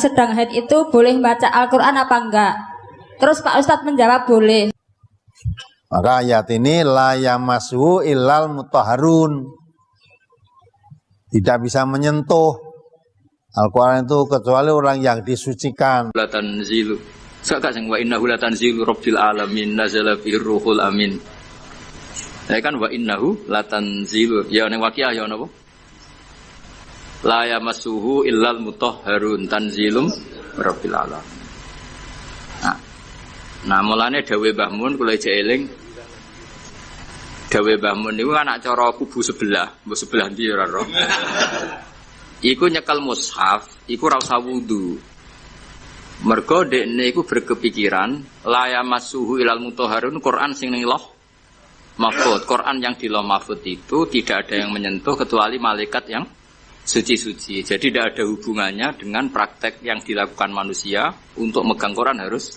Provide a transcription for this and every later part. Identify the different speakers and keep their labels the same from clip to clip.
Speaker 1: yang sedang haid itu boleh baca Al-Quran apa enggak? Terus Pak Ustadz menjawab boleh.
Speaker 2: Maka ayat ini la yamassuhu illal mutahharun. Tidak bisa menyentuh Al-Quran itu kecuali orang yang disucikan.
Speaker 3: La tanzilu. Saka sing wa innahu la tanzilu rabbil alamin nazala fihi ruhul amin. Ya kan wa innahu la tanzilu. Ya ning waqiah ya napa? La yamassuhu illal mutahharun tanzilum rabbil alamin. Nah, mulane dawuh Mbah Mun kula ijek eling. Dawuh Mbah Mun niku anak cara kubu sebelah, mbok sebelah ndi ora ro. Iku nyekel mushaf, iku ora usah wudu. Mergo dekne iku berkepikiran la yamassuhu ilal mutahharun Quran sing ning Lauh Mahfuz. Quran yang di Lauh Mahfuz itu tidak ada yang menyentuh kecuali malaikat yang suci-suci. Jadi tidak ada hubungannya dengan praktek yang dilakukan manusia untuk megang Quran harus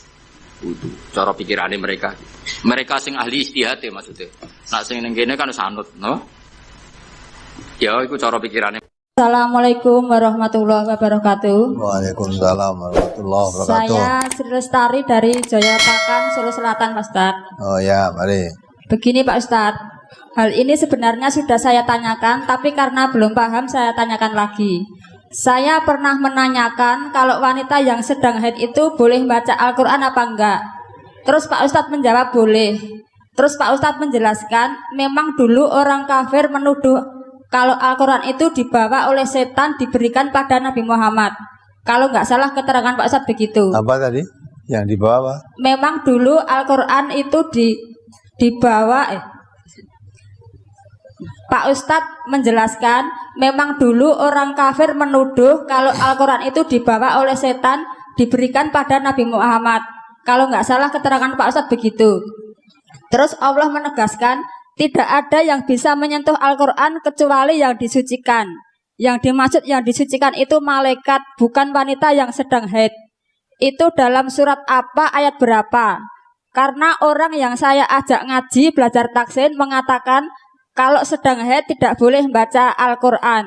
Speaker 3: wudu. Cara pikirannya mereka. Mereka sing ahli ijtihad maksudnya. Nak sing ning kene kan sanut, no? Ya iku cara pikirannya.
Speaker 1: Assalamualaikum warahmatullahi wabarakatuh.
Speaker 2: Waalaikumsalam warahmatullahi wabarakatuh.
Speaker 1: Saya Sri Lestari dari Joyopakan, Solo Selatan, Pak Ustadz.
Speaker 2: Oh ya, mari.
Speaker 1: Begini Pak Ustadz, hal ini sebenarnya sudah saya tanyakan, tapi karena belum paham saya tanyakan lagi. Saya pernah menanyakan kalau wanita yang sedang haid itu boleh baca Al-Quran apa enggak. Terus Pak Ustadz menjawab boleh. Terus Pak Ustadz menjelaskan memang dulu orang kafir menuduh kalau Al-Quran itu dibawa oleh setan diberikan pada Nabi Muhammad. Kalau nggak salah keterangan Pak Ustadz begitu.
Speaker 2: Apa tadi yang dibawa?
Speaker 1: Memang dulu Al-Quran itu dibawa Pak Ustadz menjelaskan memang dulu orang kafir menuduh kalau Al-Quran itu dibawa oleh setan diberikan pada Nabi Muhammad. Kalau nggak salah keterangan Pak Ustadz begitu. Terus Allah menegaskan tidak ada yang bisa menyentuh Al-Quran kecuali yang disucikan. Yang dimaksud yang disucikan itu malaikat, bukan wanita yang sedang haid. Itu dalam surat apa, ayat berapa? Karena orang yang saya ajak ngaji belajar taksin mengatakan kalau sedang haid tidak boleh baca Al-Quran.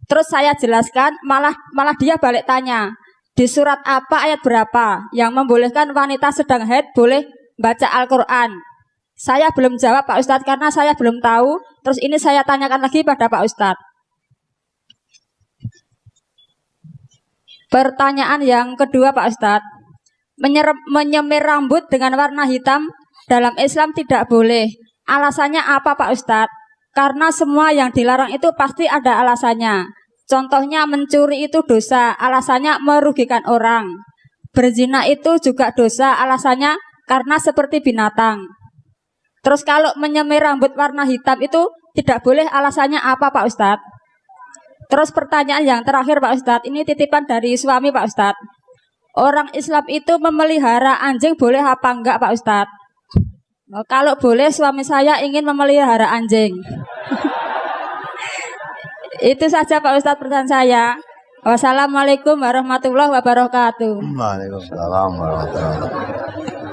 Speaker 1: Terus saya jelaskan, malah dia balik tanya, di surat apa ayat berapa yang membolehkan wanita sedang haid boleh baca Al-Quran. Saya belum jawab Pak Ustadz karena saya belum tahu. Terus ini saya tanyakan lagi pada Pak Ustadz. Pertanyaan yang kedua Pak Ustadz, menyemir rambut dengan warna hitam dalam Islam tidak boleh. Alasannya apa Pak Ustadz? Karena semua yang dilarang itu pasti ada alasannya. Contohnya mencuri itu dosa, alasannya merugikan orang. Berzina itu juga dosa, alasannya karena seperti binatang. Terus kalau menyemir rambut warna hitam itu tidak boleh, alasannya apa Pak Ustadz? Terus pertanyaan yang terakhir Pak Ustadz, ini titipan dari suami Pak Ustadz. Orang Islam itu memelihara anjing boleh apa enggak Pak Ustadz? Kalau boleh, suami saya ingin memelihara anjing. Itu saja Pak Ustadz pertanyaan saya. Wassalamualaikum warahmatullahi wabarakatuh.
Speaker 2: Waalaikumsalam warahmatullahi wabarakatuh.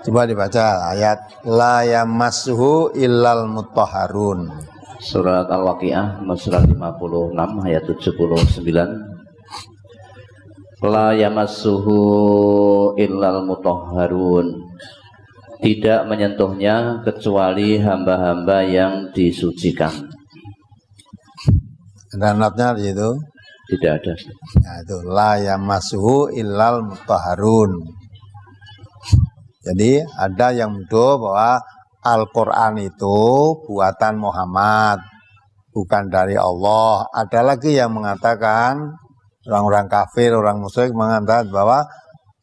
Speaker 2: Coba dibaca ayat la yamassuhu illal mutahharun.
Speaker 4: Surat Al-Waqiah surat 56 ayat 79. La yamassuhu illal mutahharun. Tidak menyentuhnya kecuali hamba-hamba yang disucikan.
Speaker 2: Ada notnya di situ?
Speaker 4: Tidak ada.
Speaker 2: Nah, itu la yamassuhu illal mutahharun. Jadi ada yang menuduh bahwa Al-Quran itu buatan Muhammad, bukan dari Allah. Ada lagi yang mengatakan, orang-orang kafir, orang musyrik mengatakan bahwa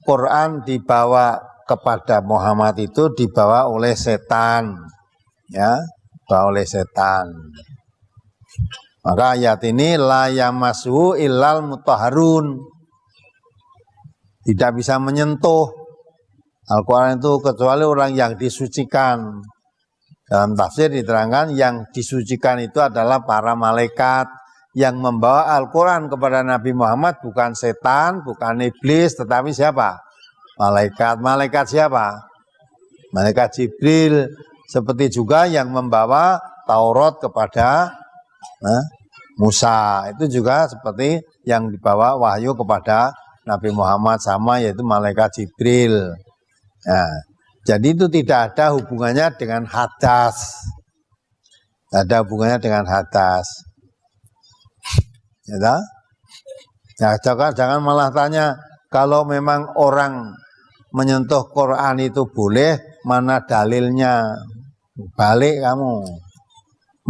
Speaker 2: Quran dibawa kepada Muhammad itu dibawa oleh setan, ya, dibawa oleh setan. Maka ayat ini la yamassuhu illal mutahharun. Tidak bisa menyentuh Al-Quran itu kecuali orang yang disucikan. Dalam tafsir diterangkan yang disucikan itu adalah para malaikat. Yang membawa Al-Quran kepada Nabi Muhammad bukan setan, bukan iblis, tetapi siapa? Malaikat. Malaikat siapa? Malaikat Jibril. Seperti juga yang membawa Taurat kepada Musa. Itu juga seperti yang dibawa wahyu kepada Nabi Muhammad sama yaitu malaikat Jibril. Nah, jadi itu tidak ada hubungannya dengan hadas. Tidak ada hubungannya dengan hadas. Ya, ya, jangan malah tanya kalau memang orang menyentuh Quran itu boleh, mana dalilnya? Balik kamu.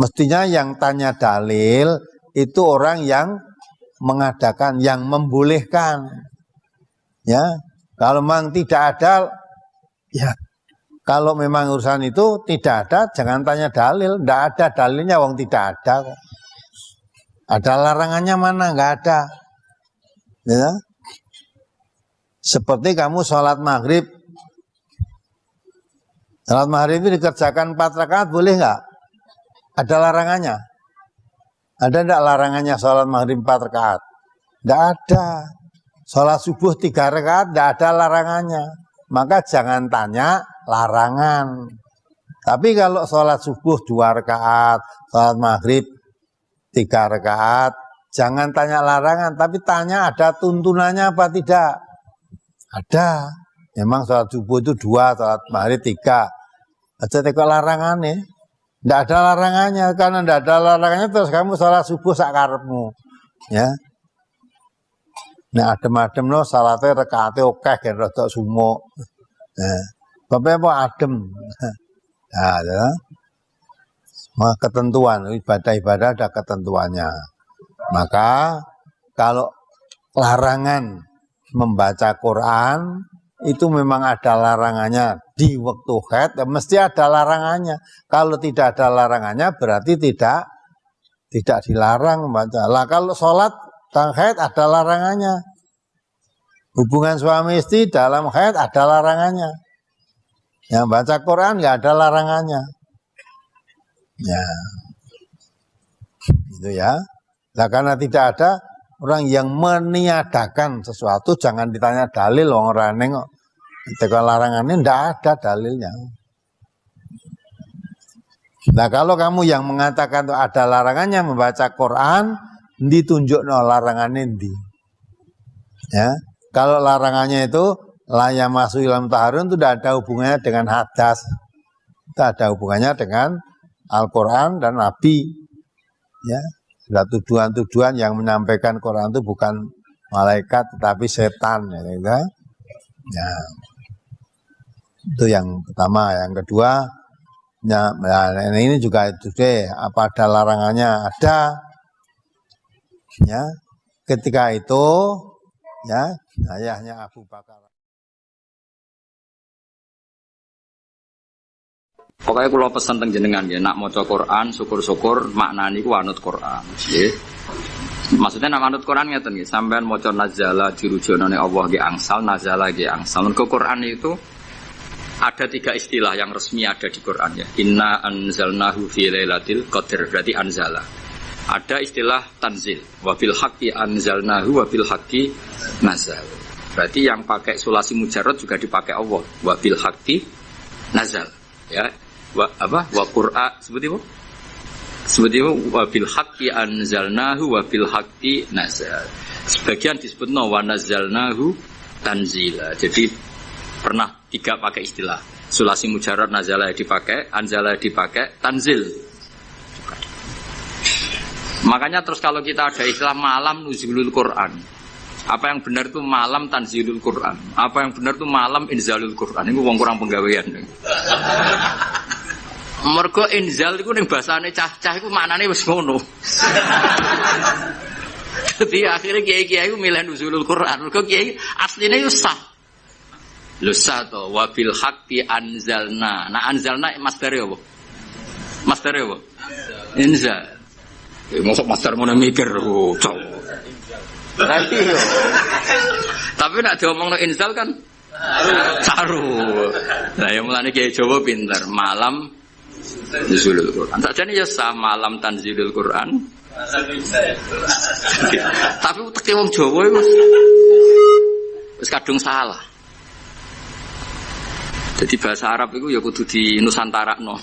Speaker 2: Mestinya yang tanya dalil itu orang yang mengadakan, yang membolehkan. Ya, kalau memang tidak ada, ya kalau memang urusan itu tidak ada, jangan tanya dalil. Tidak ada dalilnya, wong tidak ada kok. Ada larangannya mana? Enggak ada. Ya. Seperti kamu sholat maghrib. Sholat maghrib itu dikerjakan 4 rakaat boleh enggak? Ada larangannya? Ada enggak larangannya sholat maghrib 4 rakaat? Enggak ada. Sholat subuh 3 rakaat enggak ada larangannya. Maka jangan tanya larangan. Tapi kalau sholat subuh 2 rakaat, sholat maghrib 3 rakaat, jangan tanya larangan, tapi tanya ada tuntunannya apa tidak. Ada. Memang sholat subuh itu 2, sholat maghrib 3. Aja teko larangannya. Tidak ada larangannya, karena tidak ada larangannya terus kamu sholat subuh sakarepmu. Ya. Nah adem-adem no salatnya rakaatnya oke kan rada sumo. Nah, bapak apa adem. Nah, ya. Ketentuan ibadah-ibadah ada ketentuannya. Maka kalau larangan membaca Quran itu memang ada larangannya di waktu haid, mesti ada larangannya. Kalau tidak ada larangannya berarti tidak dilarang membaca. Lah kalau sholat dan haid ada larangannya. Hubungan suami istri dalam haid ada larangannya. Yang baca Quran nggak ada larangannya. Ya, itu ya. Nah, karena tidak ada orang yang meniadakan sesuatu, jangan ditanya dalil orang nengok. Tekan larangannya ndak ada dalilnya. Nah, kalau kamu yang mengatakan itu ada larangannya membaca Quran, ditunjuk no larangannya di. Ya, kalau larangannya itu layak masuk ilmu taharun itu tidak ada hubungannya dengan hadas. Itu ada hubungannya dengan Al-Quran dan Nabi. Ya, ada tuduhan-tuduhan yang menyampaikan Quran itu bukan malaikat tetapi setan. Ya. Ya. Itu yang pertama. Yang kedua, ya, ini juga itu deh. Apa ada larangannya? Ada. Ya, ketika itu, ya, ayahnya Abu Bakar.
Speaker 3: Pokoknya kalau pesan teng jenengan ya, nak maca Quran, syukur-syukur maknani ku anut Quran. Nggih. Maksudnya nak anut Quran ngeten nggih, sampean maca nazala dirujonane Allah nggih angsal, nazala nggih angsal. Mergo Quran itu ada 3 istilah yang resmi ada di Quran ya. Inna anzalnahu fi lailatul qadar, berarti anzala. Ada istilah tanzil, wa bil haqqi anzalnahu wa bil haqqi nazal. Berarti yang pakai sulasi mujarrad juga dipakai Allah, wa bil haqqi nazal. Ya. Wa Qur'an seperti wa bil haqqi anzalnahu wa bil haqqi nazal. Sebagian disebutno wa nazzalnahu tanzila. Jadi pernah 3 pakai istilah. Sulasi mujarrad nazala dipakai, anzala dipakai, tanzil. Makanya terus kalau kita ada istilah malam nuzulul Quran. Apa yang benar itu malam tanzilul Quran. Apa yang benar itu malam inzalul Quran. Ini wong kurang penggawean. Mergo inzal iku ning basane cah-cah iku maknane wis ngono. Jadi akhirnya kiai-kiai iku milih nuzulul Quran. Mergo kiai asline yo sah. Lho sah to wa bil haqqi anzalna. Nah anzalna masdare apa? Masdare apa? Inzal. Mosok masdar ngono mikir cok. Tapi nak diomongno inzal kan saru. Lah yang mulane kiai Jawa pinter, malam nuzulul Quran. Sakjane ya sah malam tanzilul Quran. Tapi teke wong Jawa iku wis kadung salah. Jadi bahasa Arab itu ya kudu di Nusantara no.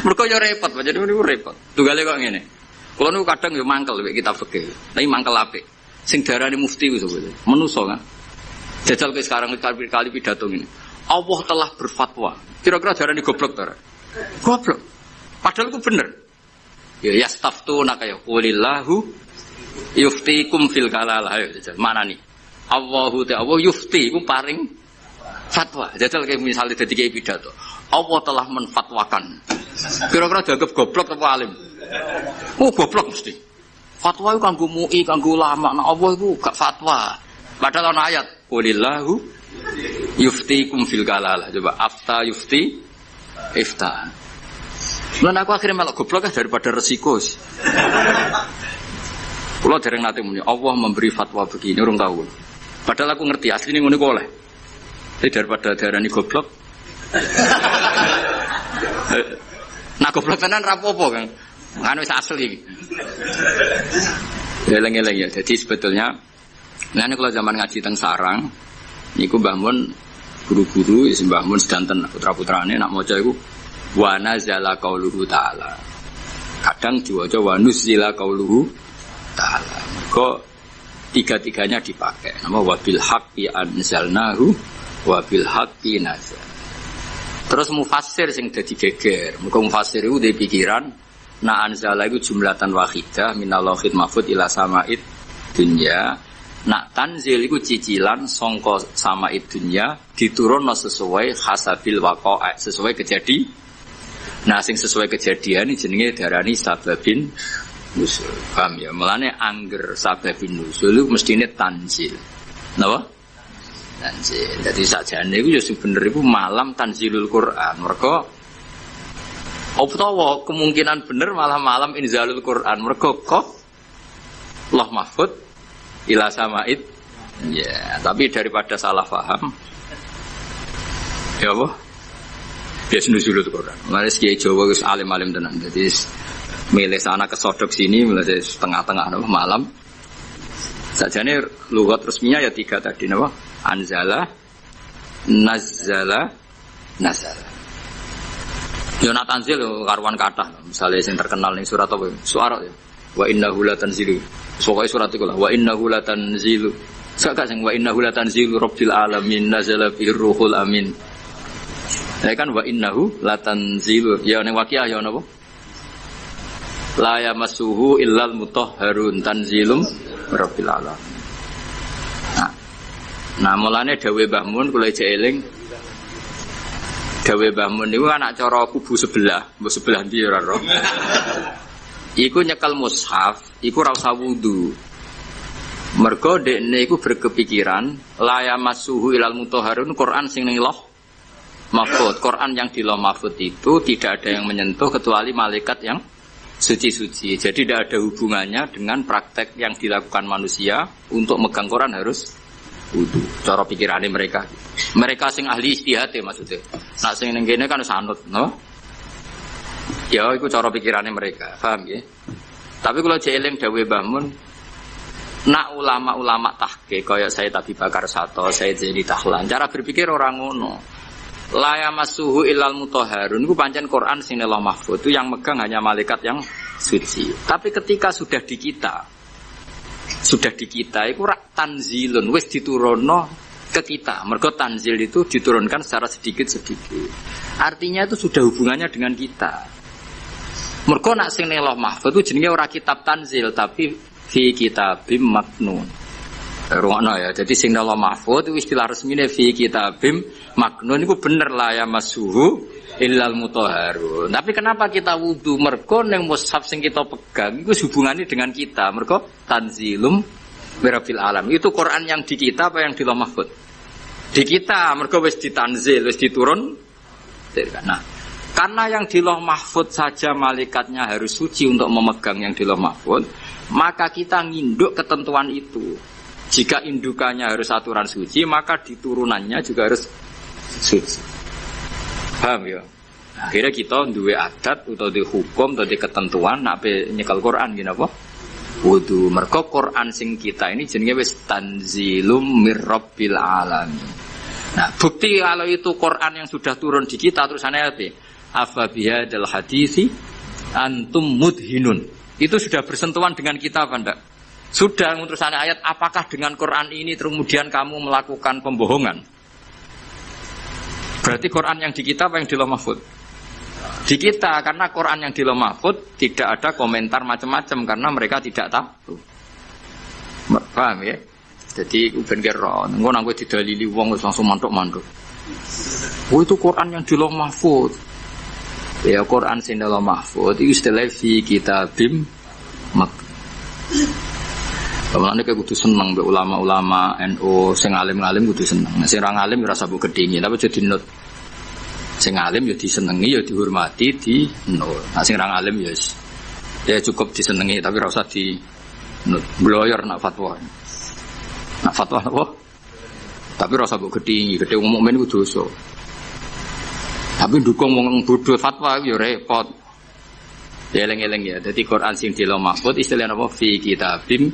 Speaker 3: Mereka ya repot, jadi itu repot. Tugale kok ngene. Kalau nu kadang ya mangkel kita fikih, tapi mangkel apik. Sing darani mufti itu sebetulnya, menuso kan. Jajal ke sekarang kali pidato ini. Allah telah berfatwa. Kira-kira darani goblok ta? Goblok. Padahal itu bener. Ya yastaftuna kaya qulillahu yuftikum fil kalalah. Ayo jajal. Mana nih? Allahu ta'ala yufti iku paring fatwa. Jajal kayak misalnya dadi kiai pidato. Allah telah menfatwakan. Kira-kira dianggap goblok apa alim? Oh goblok mesti. Fatwa itu kanggo MUI, kanggo ulama. Nah Allah itu gak fatwa. Padahal ana ayat qulillahu yuftikum fil kalalah. Coba afta yufti ifta. Lan aku akhirnya malah goblok daripada resiko. Kalau dereng nate muni Allah memberi fatwa begini urung tahu. Padahal aku ngerti asline ngono kok oleh. Jadi daripada darani goblok. Nah goblok tenan ra apa-apa, Kang. Kan wis asli. Eleng-eleng ya. Jadi sebetulnya ngene kalau zaman ngaji teng sarang niku Mbah Mun guru-guru ya Mbah Mun sedanten putra-putrane nak maca iku wa nazala qauluhu ta'ala. Kadang diwaca wa nuzila qauluhu ta'ala. Kok tiga-tiganya dipakai. Nama wabil haqqi anzalnahu wabil haqqi nazal. Terus mufassir sing dadi geger. Muga mufassir iku duwe pikiran na anzala iku jumlatan wahidah minal lauhil mahfuz ila sama'id dunya. Nak tanzil iku cicilan sangka sama'id dunya diturunno sesuai hasabil waqa'a, sesuai kejadian. Nah sing sesuai kejadian ini jenenge darani sababin nusul. Paham ya? Mulane angger sababin nusul itu mestine tanzil. Napa? Tanzil. Dadi sakjane iku ya sebenere iku malam tanzilul Quran. Mergo utawa kemungkinan bener malah malam inzalul Quran. Mergo kok Allah mahfud ila sama'id. Ya, tapi daripada salah paham. Ya apa? Biasa nuzul Quran. Mulai kiai Jawa wis alim-alim tenan. Jadi milih sana ke sodok sini mulai setengah-tengah malam. Sajane lughat resminya ya 3 tadi napa? Anzala, nazzala, nazala. Yo nak tanzil karuan kathah. Misale sing terkenal ning surat apa? Suara ya. Wa innahu latanzilu. Pokoke surat iku lah. Wa innahu latanzilu. Sak sing wa innahu latanzilu rabbil alamin nazala bir ruhul amin. Ya kan wa innahu latanzilu. Ya ning Waqiah ya napa? La yamassuhu illal mutahharun tanzilum rabbil alamin. Nah mulane dawuh Mbah Mun kula ijek eling. Dawuh Mbah Mun niku anak cara kubu sebelah, mbok sebelah ndi ora ro. Iku nyekel mushaf, iku ra usah wudu. Mergo dekne iku berkepikiran la yamassuhu illal mutahharun Quran sing ning loh mahfud, Quran yang di lauh mahfud itu tidak ada yang menyentuh kecuali malaikat yang suci-suci. Jadi tidak ada hubungannya dengan praktek yang dilakukan manusia untuk megang Quran harus wudu. Cara pikirannya mereka. Mereka sing ahli ijtihad maksudnya. Nak sing ning kene kan sanut, no? Ya iku cara pikirannya mereka, paham ya? Tapi kalau jeeling dawuh Mbah Mun, nak ulama-ulama tahqiq kaya Sayyid Abi Bakar Sato, Sayyid Zaini Tahlan, cara berpikir orang ngono. La yamassuhu illal mutahharun itu pancen Quran sing lauh mahfuz itu yang megang hanya malaikat yang suci. Tapi ketika sudah di kita iku rak tanzilun wis diturunno ke kita. Mergo tanzil itu diturunkan secara sedikit-sedikit. Artinya itu sudah hubungannya dengan kita. Mergo nak sing lauh mahfuz itu jenenge ora kitab tanzil tapi fi kitabim maknun. Ruangno ya. Jadi sing lauh mahfuz itu istilah resmine fi kitabim maknun itu bener lah ya masuhu illal mutahharun. Tapi kenapa kita wudu? Mergo ning mushaf sing kita pegang itu hubungannya dengan kita. Mergo tanzilum birafil alam. Itu Quran yang di kita apa yang di lauh mahfuz? Di kita. Mergo wis ditanzil, wis diturun. Nah, karena yang di lauh mahfuz saja malaikatnya harus suci untuk memegang yang di lauh mahfuz, maka kita nginduk ketentuan itu. Jika indukannya harus aturan suci, maka diturunannya juga harus suci. Paham ya? Akhirnya kita duwe adat atau di hukum atau di ketentuan nak nyekel Quran gini apa? Wudu. Mergo Quran sing kita ini jenenge wis tanzilum mir rabbil alamin. Nah, bukti kalau itu Quran yang sudah turun di kita terus ayat afa bihadzal hadisi antum mudhinun. Itu sudah bersentuhan dengan kita apa enggak? Sudah terusannya ayat apakah dengan Quran ini kemudian kamu melakukan pembohongan? Berarti Quran yang di kita apa yang di Lauh Mahfuz? Di kita, karena Quran yang di Lauh Mahfuz tidak ada komentar macam-macam karena mereka tidak tahu. Paham ya? Jadi ben kira engko nang kowe didalili wong wis langsung mantuk-mantuk. Oh itu Quran yang di Lauh Mahfuz. Ya Quran sing di Lauh Mahfuz itu istilah fi kitabim mak. Bagaimana kayak kudu seneng be ulama-ulama NU sing alim-alim kudu seneng. Sing ora alim ora sabuk gedhingi, tapi jadi nut. Sing alim ya disenengi ya dihormati di nut. Nah sing ora alim ya cukup disenengi tapi ora usah di nut. Bloyor nak fatwa. Nak fatwa apa? Tapi ora sabuk gedhingi, gedhe wong mukmin kudu dosa. Tapi dukung wong bodoh fatwa ya repot. Ya eleng-eleng ya. Jadi Quran sing di Lauh Mahfuz istilahnya apa? Fi kitabim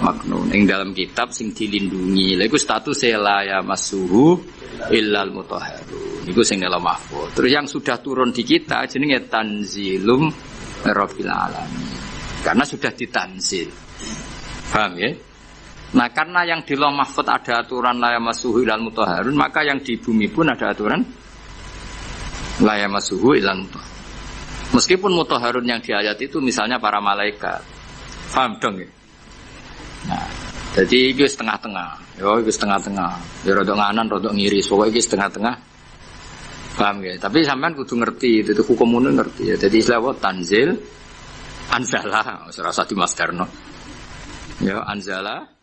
Speaker 3: maknun. Ing dalam kitab sing dilindungi. Lha iku status la ya masuhu illal mutahharun. Iku sing di Lauh Mahfuz. Terus yang sudah turun di kita jenenge tanzilum rabbil alamin. Karena sudah ditanzil. Paham ya? Nah, karena yang di Lauh Mahfuz ada aturan la ya masuhu illal mutahharun, maka yang di bumi pun ada aturan la ya masuhu illal mutahharun. Meskipun mutahharun yang di ayat itu misalnya para malaikat. Paham dong ya? Nah, jadi itu setengah-tengah. Itu setengah-tengah. Ya rodok nganan, rodok ngiri. Pokoknya itu setengah-tengah. Paham ya? Tapi sampean kudu ngerti, itu hukum umum ngerti ya. Jadi istilah apa? Tanzil, anzala. Serasa di Mas Darno. Ya, anzala.